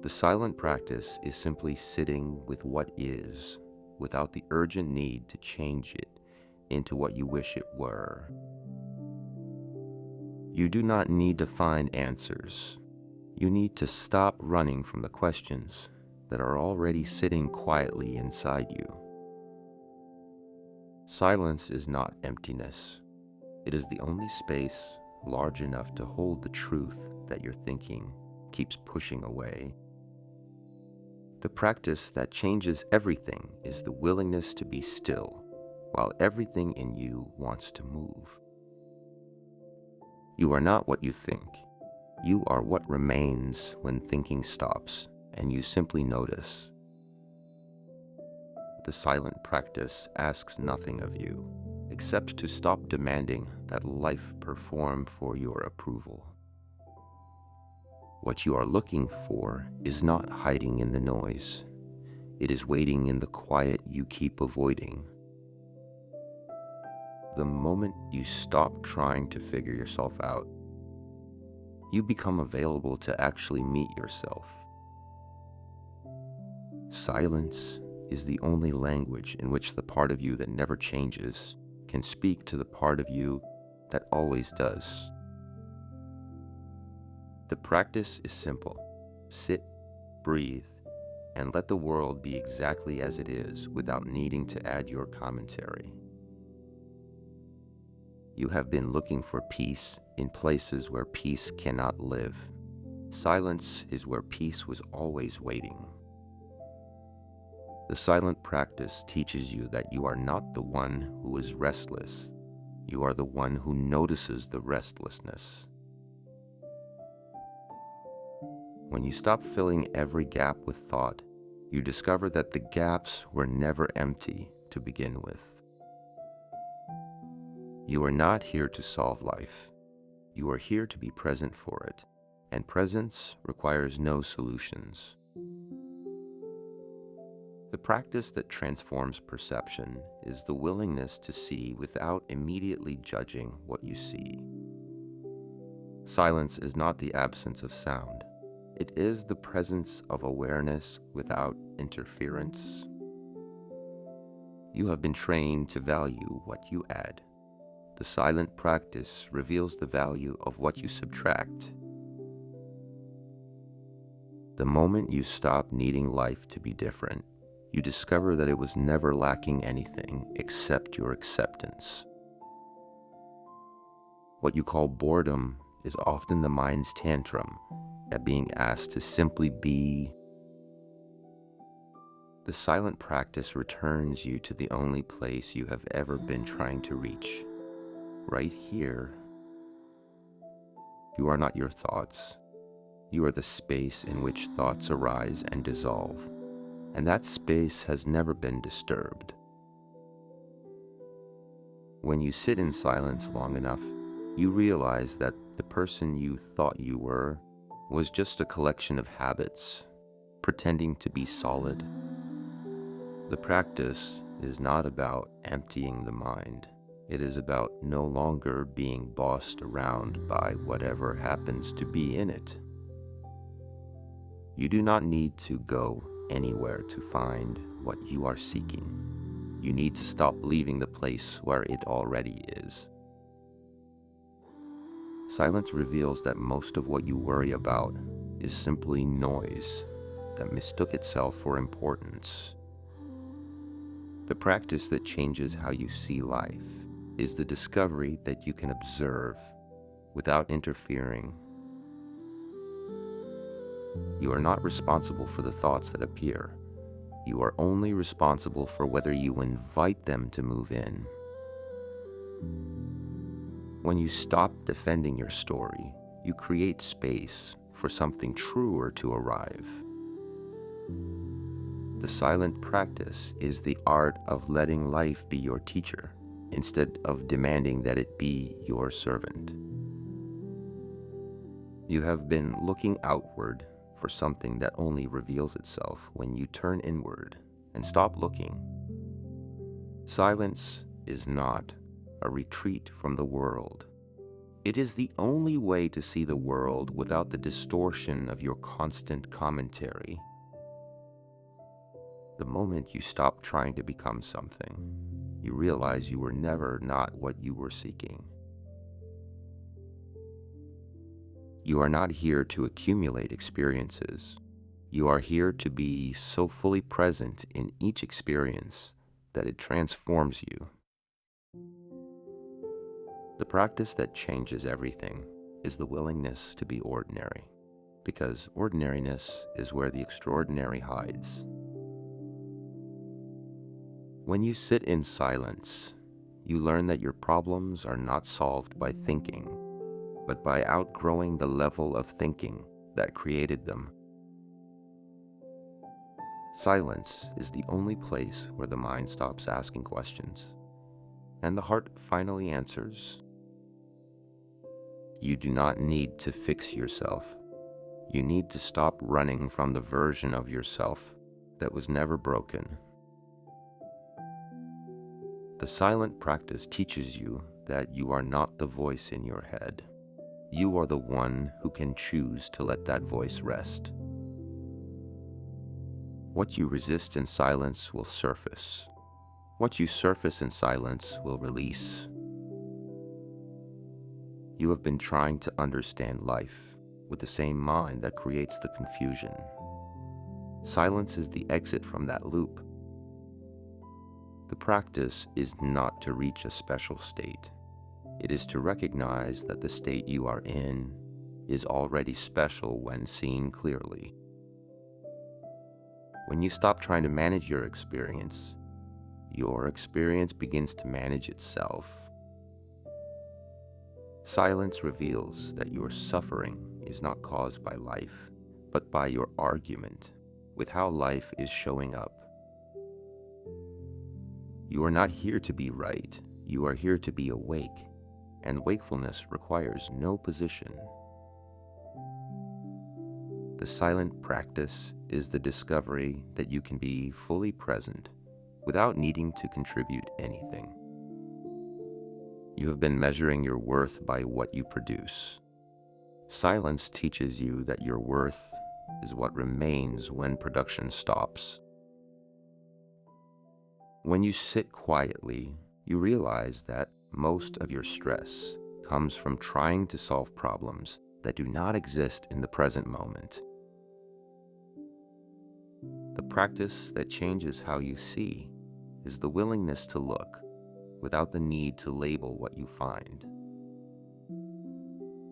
The silent practice is simply sitting with what is, without the urgent need to change it into what you wish it were. You do not need to find answers. You need to stop running from the questions that are already sitting quietly inside you. Silence is not emptiness. It is the only space large enough to hold the truth that your thinking keeps pushing away. The practice that changes everything is the willingness to be still while everything in you wants to move. You are not what you think. You are what remains when thinking stops and you simply notice. The silent practice asks nothing of you except to stop demanding that life perform for your approval. What you are looking for is not hiding in the noise. It is waiting in the quiet you keep avoiding. The moment you stop trying to figure yourself out, you become available to actually meet yourself. Silence is the only language in which the part of you that never changes can speak to the part of you that always does. The practice is simple. Sit, breathe, and let the world be exactly as it is without needing to add your commentary. You have been looking for peace in places where peace cannot live. Silence is where peace was always waiting. The silent practice teaches you that you are not the one who is restless. You are the one who notices the restlessness. When you stop filling every gap with thought, you discover that the gaps were never empty to begin with. You are not here to solve life. You are here to be present for it, and presence requires no solutions. The practice that transforms perception is the willingness to see without immediately judging what you see. Silence is not the absence of sound. It is the presence of awareness without interference. You have been trained to value what you add. The silent practice reveals the value of what you subtract. The moment you stop needing life to be different, you discover that it was never lacking anything except your acceptance. What you call boredom is often the mind's tantrum at being asked to simply be. The silent practice returns you to the only place you have ever been trying to reach. Right here. You are not your thoughts. You are the space in which thoughts arise and dissolve, and that space has never been disturbed. When you sit in silence long enough, you realize that the person you thought you were was just a collection of habits, pretending to be solid. The practice is not about emptying the mind. It is about no longer being bossed around by whatever happens to be in it. You do not need to go anywhere to find what you are seeking. You need to stop leaving the place where it already is. Silence reveals that most of what you worry about is simply noise that mistook itself for importance. The practice that changes how you see life is the discovery that you can observe without interfering. You are not responsible for the thoughts that appear. You are only responsible for whether you invite them to move in. When you stop defending your story, you create space for something truer to arrive. The silent practice is the art of letting life be your teacher, instead of demanding that it be your servant. You have been looking outward for something that only reveals itself when you turn inward and stop looking. Silence is not a retreat from the world. It is the only way to see the world without the distortion of your constant commentary. The moment you stop trying to become something, you realize you were never not what you were seeking. You are not here to accumulate experiences. You are here to be so fully present in each experience that it transforms you. The practice that changes everything is the willingness to be ordinary, because ordinariness is where the extraordinary hides. When you sit in silence, you learn that your problems are not solved by thinking, but by outgrowing the level of thinking that created them. Silence is the only place where the mind stops asking questions, and the heart finally answers. You do not need to fix yourself. You need to stop running from the version of yourself that was never broken. The silent practice teaches you that you are not the voice in your head. You are the one who can choose to let that voice rest. What you resist in silence will surface. What you surface in silence will release. You have been trying to understand life with the same mind that creates the confusion. Silence is the exit from that loop. The practice is not to reach a special state. It is to recognize that the state you are in is already special when seen clearly. When you stop trying to manage your experience begins to manage itself. Silence reveals that your suffering is not caused by life, but by your argument with how life is showing up. You are not here to be right. You are here to be awake, and wakefulness requires no position. The silent practice is the discovery that you can be fully present without needing to contribute anything. You have been measuring your worth by what you produce. Silence teaches you that your worth is what remains when production stops. When you sit quietly, you realize that most of your stress comes from trying to solve problems that do not exist in the present moment. The practice that changes how you see is the willingness to look without the need to label what you find.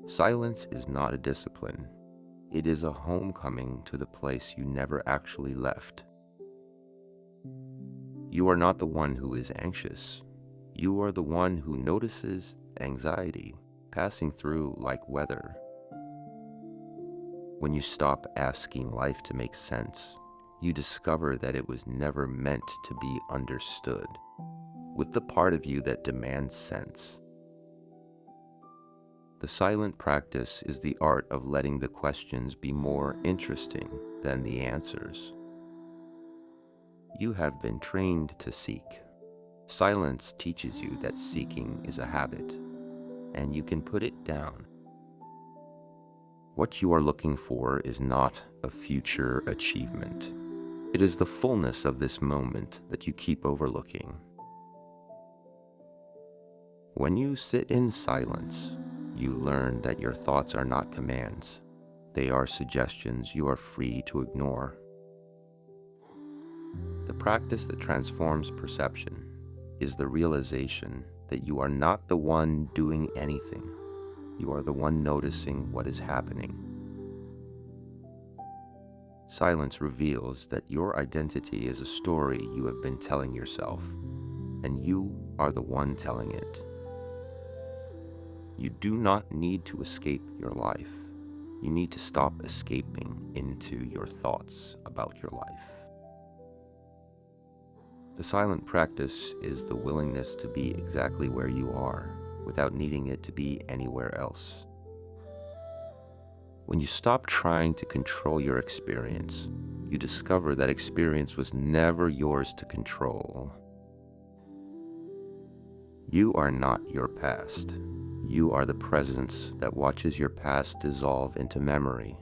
Silence is not a discipline. It is a homecoming to the place you never actually left. You are not the one who is anxious. You are the one who notices anxiety passing through like weather. When you stop asking life to make sense, you discover that it was never meant to be understood, with the part of you that demands sense. The silent practice is the art of letting the questions be more interesting than the answers. You have been trained to seek. Silence teaches you that seeking is a habit, and you can put it down. What you are looking for is not a future achievement. It is the fullness of this moment that you keep overlooking. When you sit in silence, you learn that your thoughts are not commands. They are suggestions you are free to ignore. The practice that transforms perception is the realization that you are not the one doing anything. You are the one noticing what is happening. Silence reveals that your identity is a story you have been telling yourself, and you are the one telling it. You do not need to escape your life. You need to stop escaping into your thoughts about your life. The silent practice is the willingness to be exactly where you are without needing it to be anywhere else. When you stop trying to control your experience, you discover that experience was never yours to control. You are not your past. You are the presence that watches your past dissolve into memory.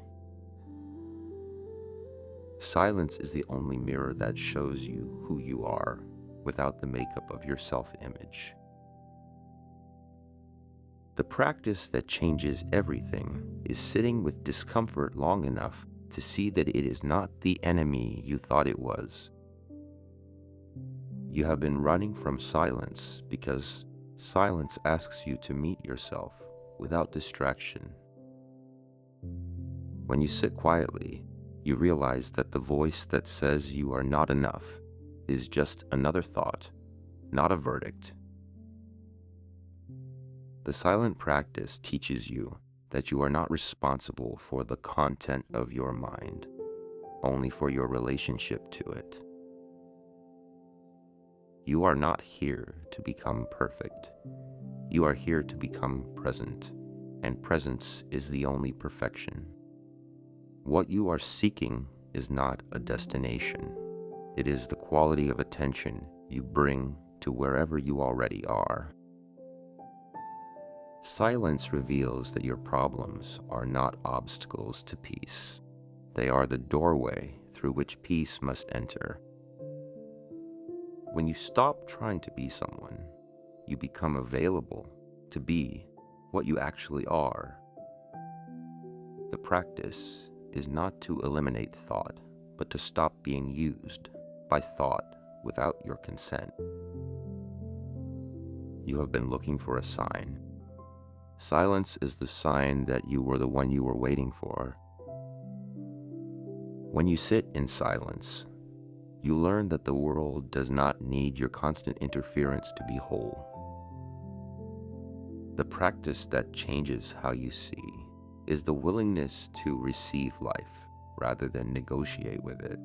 Silence is the only mirror that shows you who you are without the makeup of your self-image. The practice that changes everything is sitting with discomfort long enough to see that it is not the enemy you thought it was. You have been running from silence because silence asks you to meet yourself without distraction. When you sit quietly, you realize that the voice that says you are not enough is just another thought, not a verdict. The silent practice teaches you that you are not responsible for the content of your mind, only for your relationship to it. You are not here to become perfect. You are here to become present, and presence is the only perfection. What you are seeking is not a destination. It is the quality of attention you bring to wherever you already are. Silence reveals that your problems are not obstacles to peace. They are the doorway through which peace must enter. When you stop trying to be someone, you become available to be what you actually are. The practice is not to eliminate thought, but to stop being used by thought without your consent. You have been looking for a sign. Silence is the sign that you were the one you were waiting for. When you sit in silence, you learn that the world does not need your constant interference to be whole. The practice that changes how you see is the willingness to receive life rather than negotiate with it.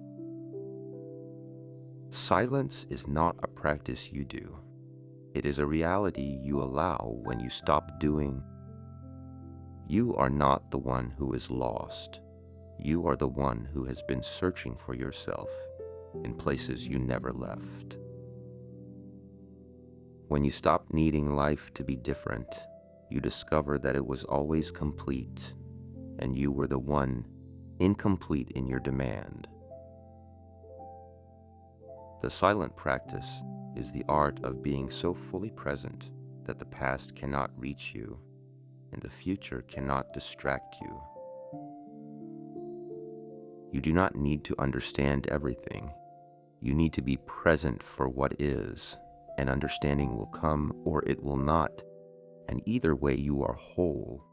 Silence is not a practice you do. It is a reality you allow when you stop doing. You are not the one who is lost. You are the one who has been searching for yourself in places you never left. When you stop needing life to be different, you discover that it was always complete, and you were the one incomplete in your demand. The silent practice is the art of being so fully present that the past cannot reach you and the future cannot distract you. You do not need to understand everything. You need to be present for what is, and understanding will come or it will not, and either way you are whole.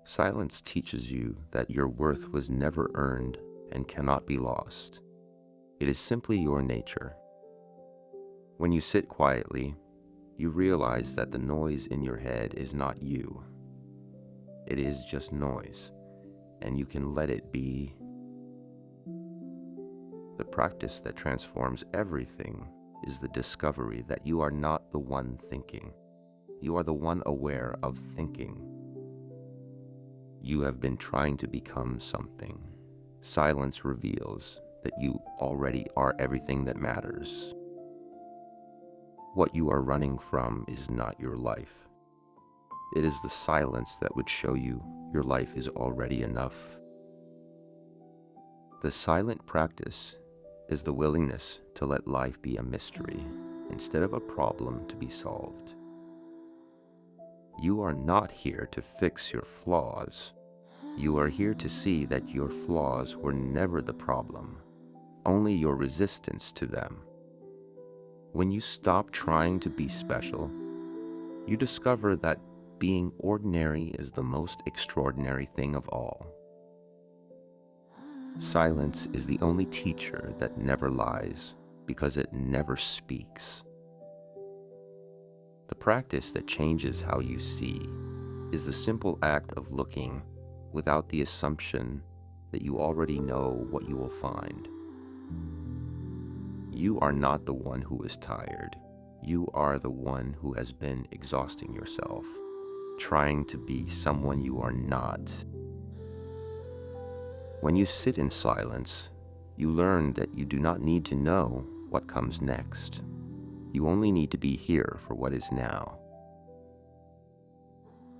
Silence teaches you that your worth was never earned and cannot be lost. It is simply your nature. When you sit quietly, you realize that the noise in your head is not you. It is just noise, and you can let it be. The practice that transforms everything is the discovery that you are not the one thinking. You are the one aware of thinking. You have been trying to become something. Silence reveals that you already are everything that matters. What you are running from is not your life. It is the silence that would show you your life is already enough. The silent practice is the willingness to let life be a mystery instead of a problem to be solved. You are not here to fix your flaws. You are here to see that your flaws were never the problem, only your resistance to them. When you stop trying to be special, you discover that being ordinary is the most extraordinary thing of all. Silence is the only teacher that never lies because it never speaks. The practice that changes how you see is the simple act of looking without the assumption that you already know what you will find. You are not the one who is tired. You are the one who has been exhausting yourself, trying to be someone you are not. When you sit in silence, you learn that you do not need to know what comes next. You only need to be here for what is now.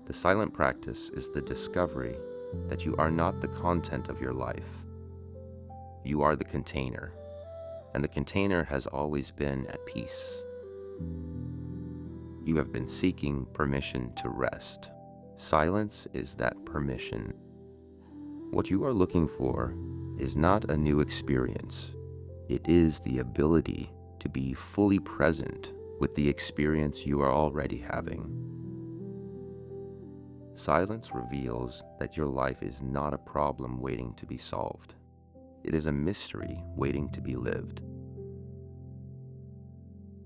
The silent practice is the discovery that you are not the content of your life. You are the container, and the container has always been at peace. You have been seeking permission to rest. Silence is that permission. What you are looking for is not a new experience. It is the ability to be fully present with the experience you are already having. Silence reveals that your life is not a problem waiting to be solved. It is a mystery waiting to be lived.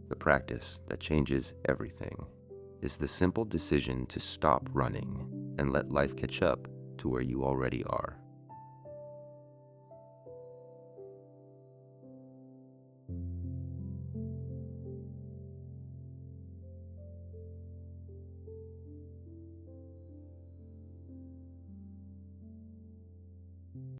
The practice that changes everything is the simple decision to stop running and let life catch up to where you already are.